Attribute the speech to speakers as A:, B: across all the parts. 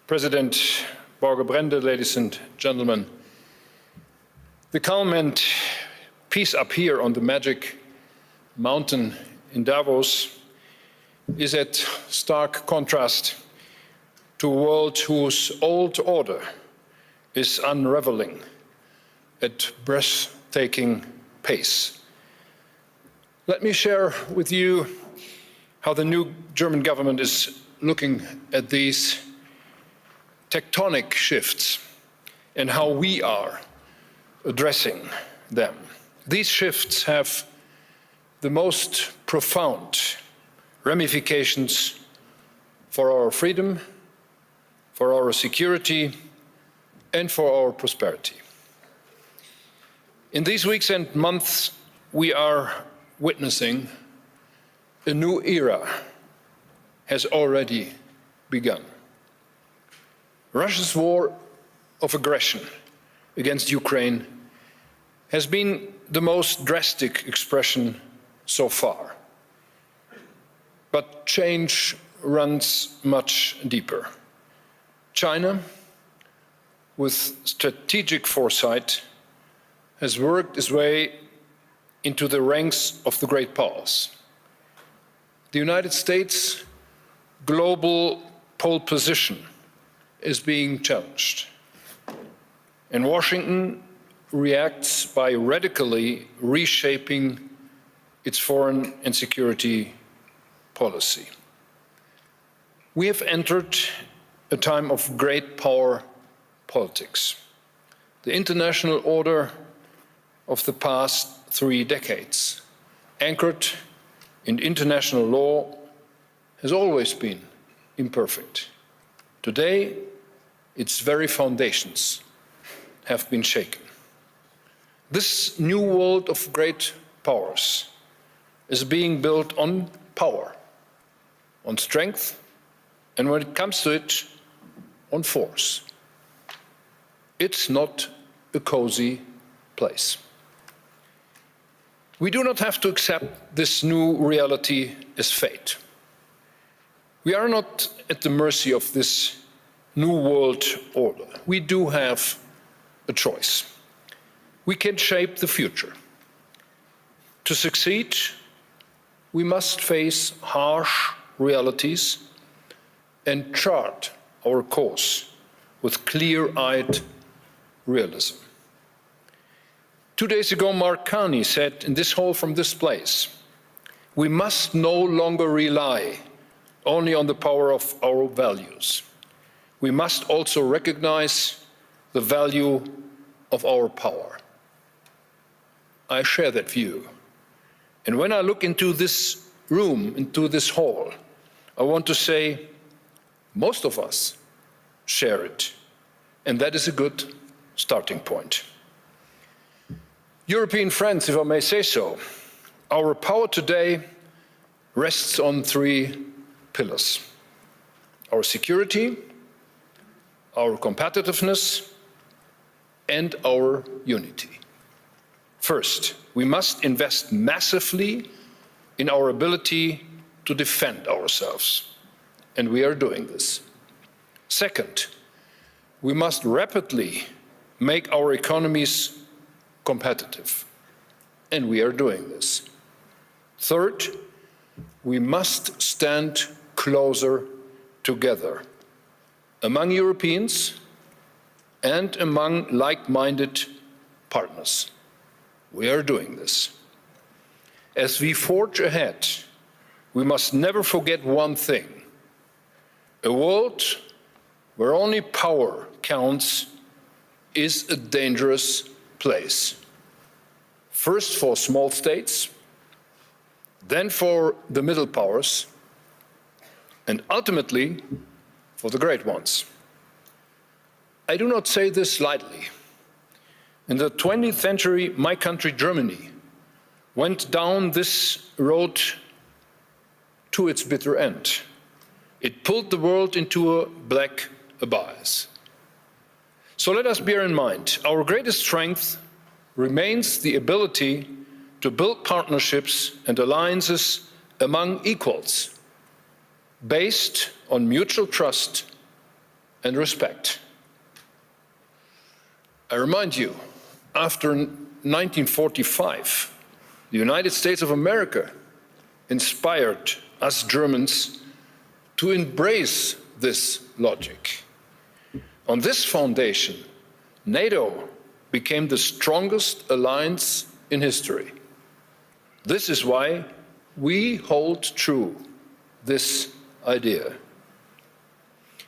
A: President Borge Brende, ladies and gentlemen, the calm and peace up here on the magic mountain in Davos is at stark contrast to a world whose old order is unraveling at breathtaking pace. Let me share with you how the new German government is looking at these tectonic shifts and how we are addressing them. These shifts have the most profound ramifications for our freedom, for our security, and for our prosperity. In these weeks and months, we are witnessing a new era has already begun. Russia's war of aggression against Ukraine has been the most drastic expression so far. But change runs much deeper. China, with strategic foresight, has worked its way into the ranks of the great powers. The United States' global pole position is being challenged, and Washington reacts by radically reshaping its foreign and security policy. We have entered a time of great power politics. The international order of the past 3 decades, anchored in international law, has always been imperfect. Today, its very foundations have been shaken. This new world of great powers is being built on power, on strength, and when it comes to it, on force. It's not a cozy place. We do not have to accept this new reality as fate. We are not at the mercy of this new world order. We do have a choice. We can shape the future. To succeed, we must face harsh realities and chart our course with clear-eyed realism. 2 days ago, Mark Carney said in this hall from this place, we must no longer rely only on the power of our values. We must also recognize the value of our power. I share that view. And when I look into this room, into this hall, I want to say most of us share it. And that is a good starting point. European friends, if I may say so, our power today rests on 3 pillars: our security, our competitiveness, and our unity. First, we must invest massively in our ability to defend ourselves, and we are doing this. Second, we must rapidly make our economies competitive, and we are doing this. Third, we must stand closer together among Europeans and among like-minded partners. We are doing this. As we forge ahead, we must never forget one thing: a world where only power counts is a dangerous place. First for small states, then for the middle powers, and ultimately for the great ones. I do not say this lightly. In the 20th century, my country, Germany, went down this road to its bitter end. It pulled the world into a black abyss. So let us bear in mind, our greatest strength remains the ability to build partnerships and alliances among equals, based on mutual trust and respect. I remind you, after 1945, the United States of America inspired us Germans to embrace this logic. On this foundation, NATO became the strongest alliance in history. This is why we hold true this idea.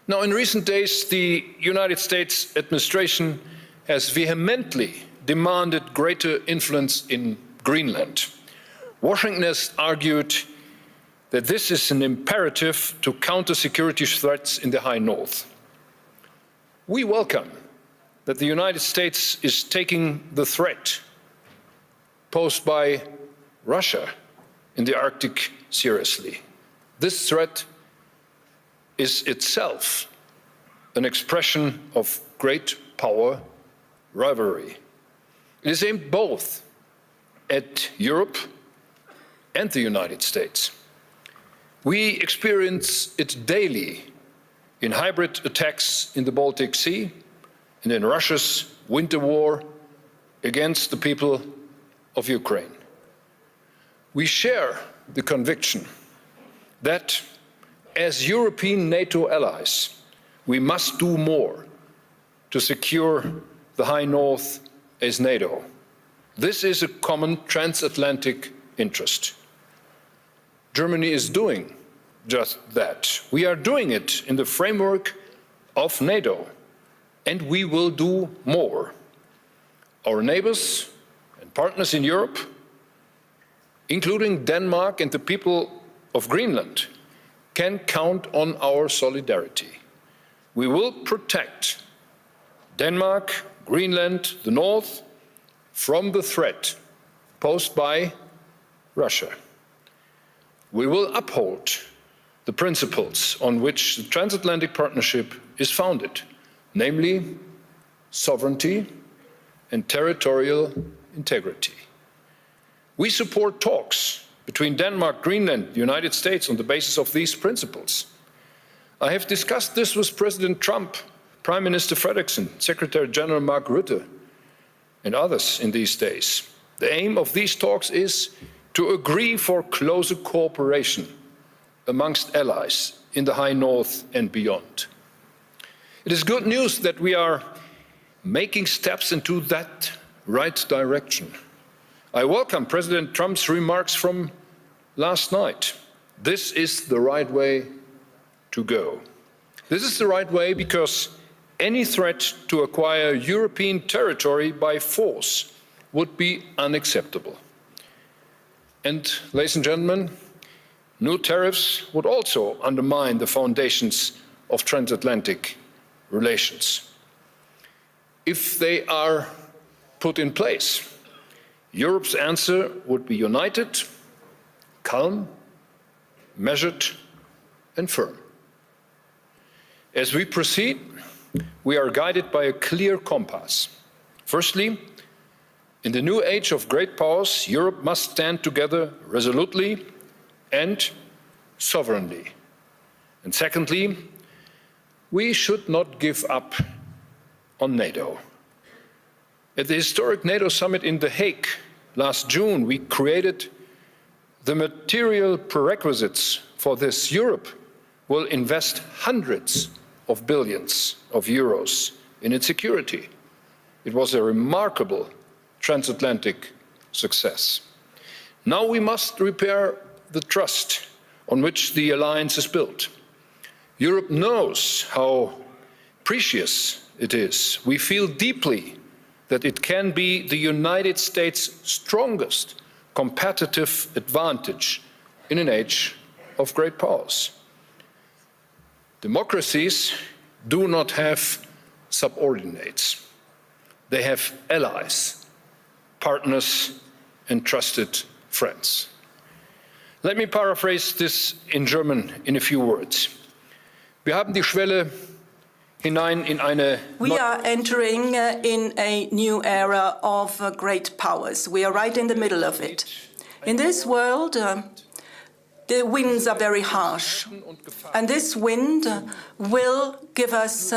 A: Now, in recent days, the United States administration has vehemently demanded greater influence in Greenland. Washington has argued that this is an imperative to counter security threats in the High North. We welcome that the United States is taking the threat posed by Russia in the Arctic seriously. This threat is itself an expression of great power rivalry. It is aimed both at Europe and the United States. We experience it daily in hybrid attacks in the Baltic Sea and in Russia's winter war against the people of Ukraine. We share the conviction that as European NATO allies, we must do more to secure the High North as NATO. This is a common transatlantic interest. Germany is doing just that. We are doing it in the framework of NATO, and we will do more. Our neighbors and partners in Europe, including Denmark and the people of Greenland, can count on our solidarity. We will protect Denmark, Greenland, the North, from the threat posed by Russia. We will uphold the principles on which the transatlantic partnership is founded, namely sovereignty and territorial integrity. We support talks between Denmark, Greenland, and the United States on the basis of these principles. I have discussed this with President Trump, Prime Minister Frederiksen, Secretary General Mark Rutte, and others in these days. The aim of these talks is to agree for closer cooperation amongst allies in the High North and beyond. It is good news that we are making steps into that right direction. I welcome President Trump's remarks from last night. This is the right way to go. This is the right way because any threat to acquire European territory by force would be unacceptable. And, ladies and gentlemen, new tariffs would also undermine the foundations of transatlantic relations. If they are put in place, Europe's answer would be united, calm, measured, and firm. As we proceed, we are guided by a clear compass. Firstly, in the new age of great powers, Europe must stand together resolutely and sovereignly. And secondly, we should not give up on NATO. At the historic NATO summit in The Hague last June, we created the material prerequisites for this. Europe will invest hundreds of billions of euros in its security. It was a remarkable transatlantic success. Now we must repair the trust on which the alliance is built. Europe knows how precious it is. We feel deeply that it can be the United States' strongest competitive advantage in an age of great powers. Democracies do not have subordinates. They have allies, partners, and trusted friends. Let me paraphrase this in German in a few words. Wir haben die Schwelle hinein in eine
B: We are entering in a new era of great powers. We are right in the middle of it. In this world, the winds are very harsh. And this wind will give us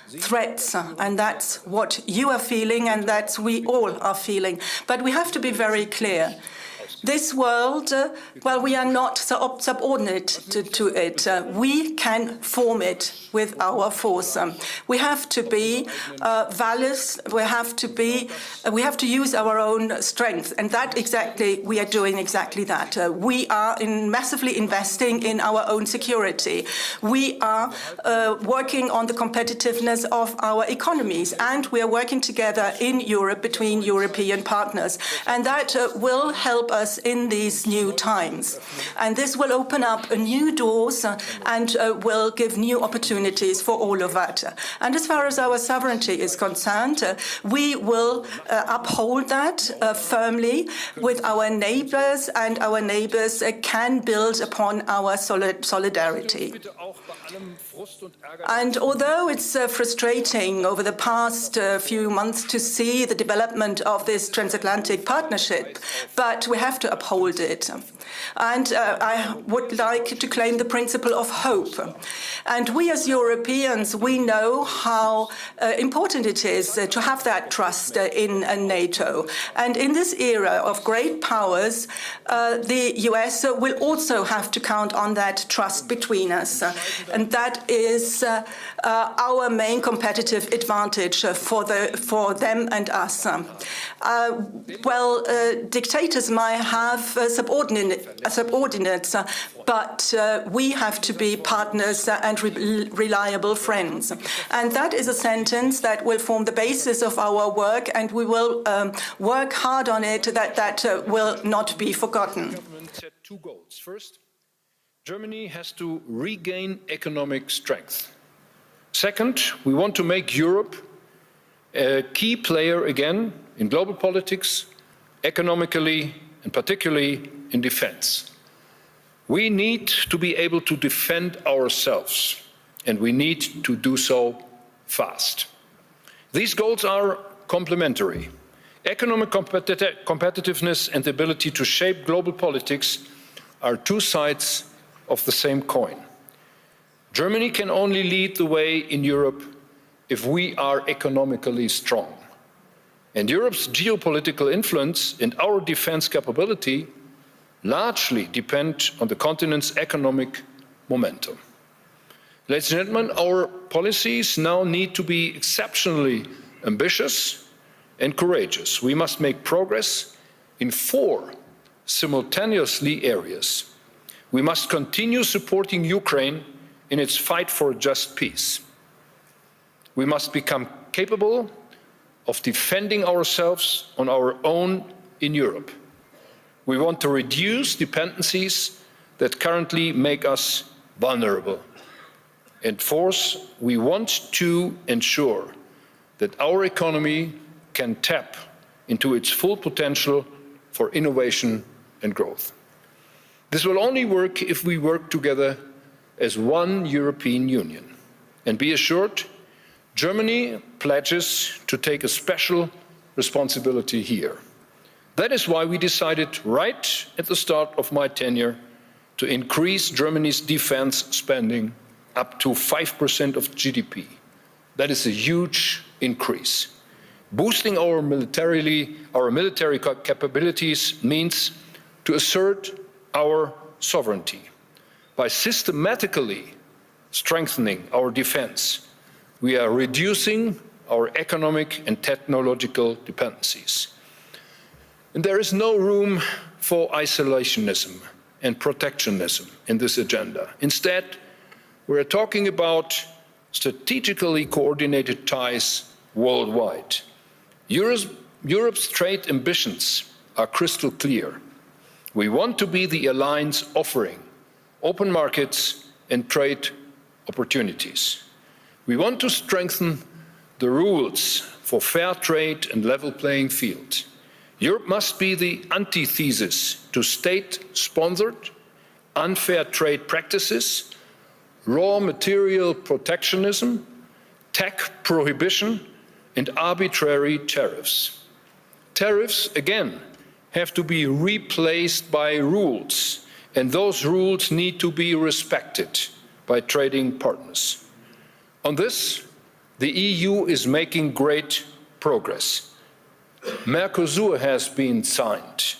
B: threats, and that's what you are feeling, and that's we all are feeling. But we have to be very clear. This world, well, we are not subordinate to it. We can form it with our force. We have to be valiant. We have to use our own strength, and that exactly we are doing exactly that. We are massively investing in our own security. We are working on the competitiveness of our economies, and we are working together in Europe between European partners, and that will help us in these new times. And this will open up new doors and will give new opportunities for all of that. And as far as our sovereignty is concerned, we will uphold that firmly with our neighbors, and our neighbors can build upon our solidarity. And although it's frustrating over the past few months to see the development of this transatlantic partnership, but we have to uphold it. And I would like to claim the principle of hope. And we as Europeans, we know how important it is to have that trust in NATO. And in this era of great powers, the US will also have to count on that trust between us. And that is our main competitive advantage for them and us. Dictators might have subordinates, but we have to be partners and reliable friends. And that is a sentence that will form the basis of our work, and we will work hard on it, that will not be forgotten.
A: The government set two goals. First, Germany has to regain economic strength. Second, we want to make Europe a key player again in global politics, economically, and particularly in defense. We need to be able to defend ourselves, and we need to do so fast. These goals are complementary. Economic competitiveness and the ability to shape global politics are two sides of the same coin. Germany can only lead the way in Europe if we are economically strong. And Europe's geopolitical influence and our defense capability largely depend on the continent's economic momentum. Ladies and gentlemen, our policies now need to be exceptionally ambitious and courageous. We must make progress in 4 simultaneously areas. We must continue supporting Ukraine in its fight for a just peace. We must become capable of defending ourselves on our own in Europe. We want to reduce dependencies that currently make us vulnerable. And fourth, we want to ensure that our economy can tap into its full potential for innovation and growth. This will only work if we work together as one European Union. And be assured, Germany pledges to take a special responsibility here. That is why we decided right at the start of my tenure to increase Germany's defense spending up to 5% of GDP. That is a huge increase. Boosting our military capabilities means to assert our sovereignty. By systematically strengthening our defense, we are reducing our economic and technological dependencies. And there is no room for isolationism and protectionism in this agenda. Instead, we are talking about strategically coordinated ties worldwide. Europe's trade ambitions are crystal clear. We want to be the alliance offering open markets and trade opportunities. We want to strengthen the rules for fair trade and level playing field. Europe must be the antithesis to state-sponsored, unfair trade practices, raw material protectionism, tech prohibition, and arbitrary tariffs. Tariffs, again, have to be replaced by rules and those rules need to be respected by trading partners. On this, the EU is making great progress. Mercosur has been signed.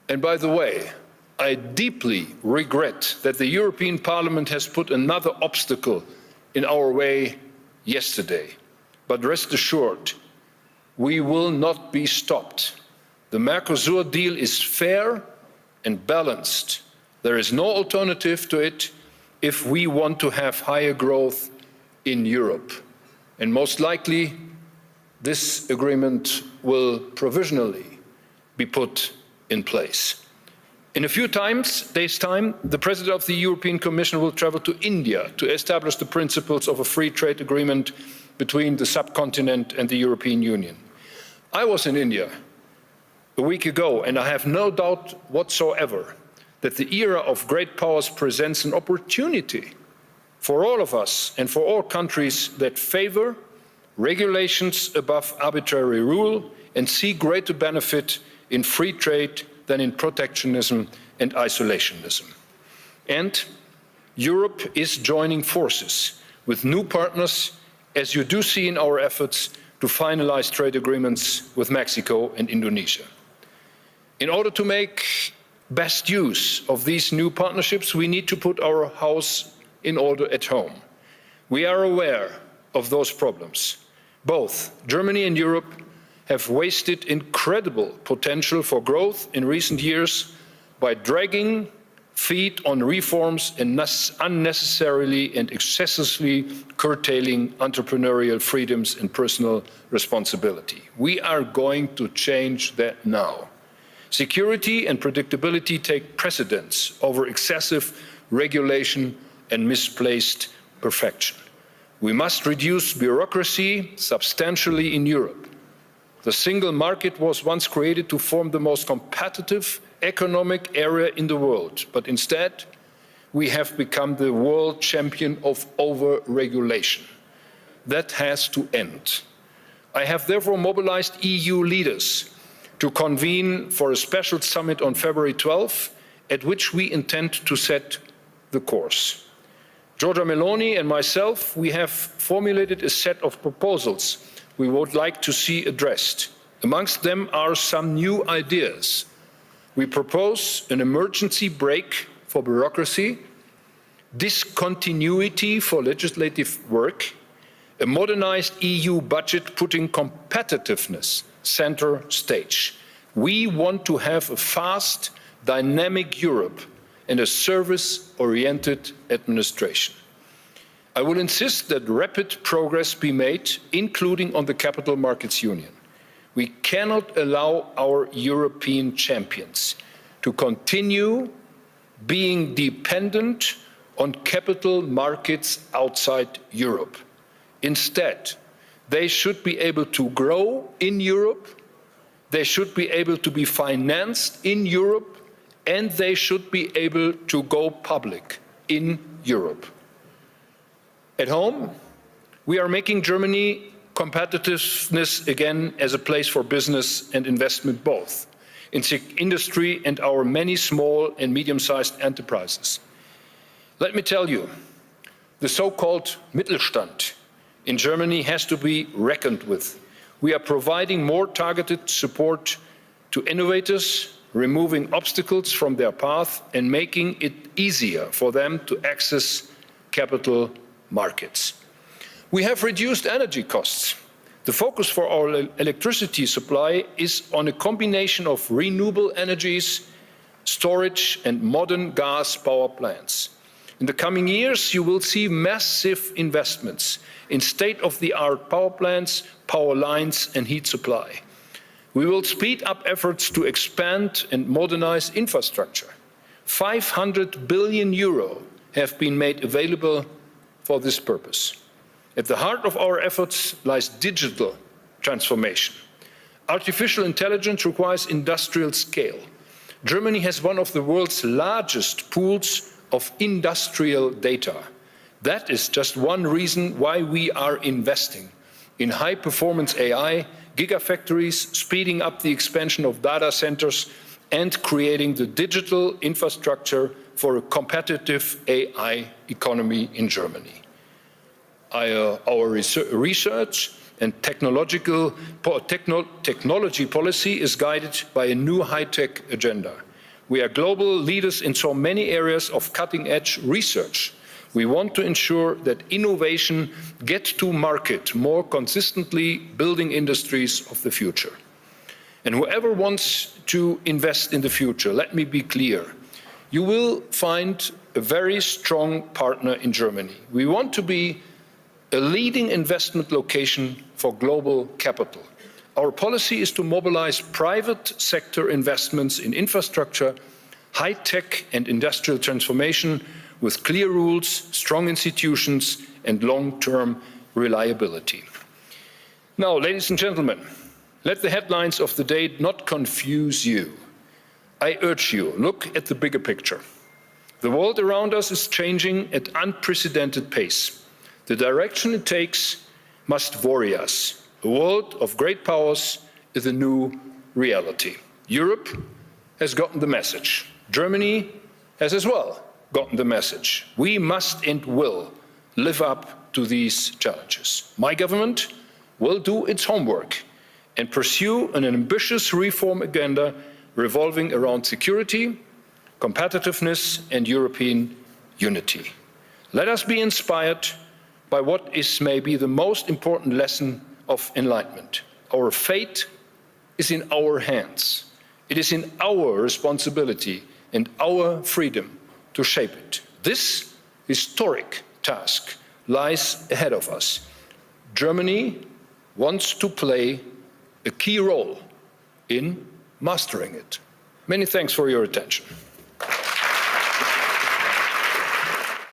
A: And by the way, I deeply regret that the European Parliament has put another obstacle in our way yesterday. But rest assured, we will not be stopped. The Mercosur deal is fair and balanced. There is no alternative to it if we want to have higher growth in Europe. And most likely, this agreement will provisionally be put in place. In a few days' time, the President of the European Commission will travel to India to establish the principles of a free trade agreement between the subcontinent and the European Union. I was in India a week ago, and I have no doubt whatsoever that the era of great powers presents an opportunity for all of us and for all countries that favor regulations above arbitrary rule and see greater benefit in free trade than in protectionism and isolationism. And Europe is joining forces with new partners, as you do see in our efforts to finalize trade agreements with Mexico and Indonesia. In order to make best use of these new partnerships, we need to put our house in order at home. We are aware of those problems. Both Germany and Europe have wasted incredible potential for growth in recent years by dragging feet on reforms and unnecessarily and excessively curtailing entrepreneurial freedoms and personal responsibility. We are going to change that now. Security and predictability take precedence over excessive regulation and misplaced perfection. We must reduce bureaucracy substantially in Europe. The single market was once created to form the most competitive economic area in the world, but instead we have become the world champion of over-regulation. That has to end. I have therefore mobilized EU leaders to convene for a special summit on February 12, at which we intend to set the course. Giorgia Meloni and myself, we have formulated a set of proposals we would like to see addressed. Amongst them are some new ideas. We propose an emergency brake for bureaucracy, discontinuity for legislative work, a modernized EU budget putting competitiveness center stage. We want to have a fast, dynamic Europe and a service-oriented administration. I will insist that rapid progress be made, including on the Capital Markets Union. We cannot allow our European champions to continue being dependent on capital markets outside Europe. Instead, they should be able to grow in Europe, they should be able to be financed in Europe, and they should be able to go public in Europe. At home, we are making Germany competitiveness again as a place for business and investment both, in industry and our many small and medium-sized enterprises. Let me tell you, the so-called Mittelstand in Germany has to be reckoned with. We are providing more targeted support to innovators, removing obstacles from their path and making it easier for them to access capital markets. We have reduced energy costs. The focus for our electricity supply is on a combination of renewable energies, storage and modern gas power plants. In the coming years, you will see massive investments in state-of-the-art power plants, power lines and heat supply. We will speed up efforts to expand and modernize infrastructure. 500 billion euro have been made available for this purpose. At the heart of our efforts lies digital transformation. Artificial intelligence requires industrial scale. Germany has one of the world's largest pools of industrial data. That is just one reason why we are investing in high-performance AI, gigafactories, speeding up the expansion of data centers, and creating the digital infrastructure for a competitive AI economy in Germany. Our research and technology policy is guided by a new high-tech agenda. We are global leaders in so many areas of cutting-edge research. We want to ensure that innovation gets to market more consistently, building industries of the future. And whoever wants to invest in the future, let me be clear, you will find a very strong partner in Germany. We want to be a leading investment location for global capital. Our policy is to mobilize private sector investments in infrastructure, high-tech and industrial transformation with clear rules, strong institutions and long-term reliability. Now, ladies and gentlemen, let the headlines of the day not confuse you. I urge you, look at the bigger picture. The world around us is changing at unprecedented pace. The direction it takes must worry us. A world of great powers is a new reality. Europe has gotten the message. Germany has as well gotten the message. We must and will live up to these challenges. My government will do its homework and pursue an ambitious reform agenda revolving around security, competitiveness and European unity. Let us be inspired by what is maybe the most important lesson of enlightenment. Our fate is in our hands. It is in our responsibility and our freedom to shape it. This historic task lies ahead of us. Germany wants to play a key role in mastering it. Many thanks for your attention.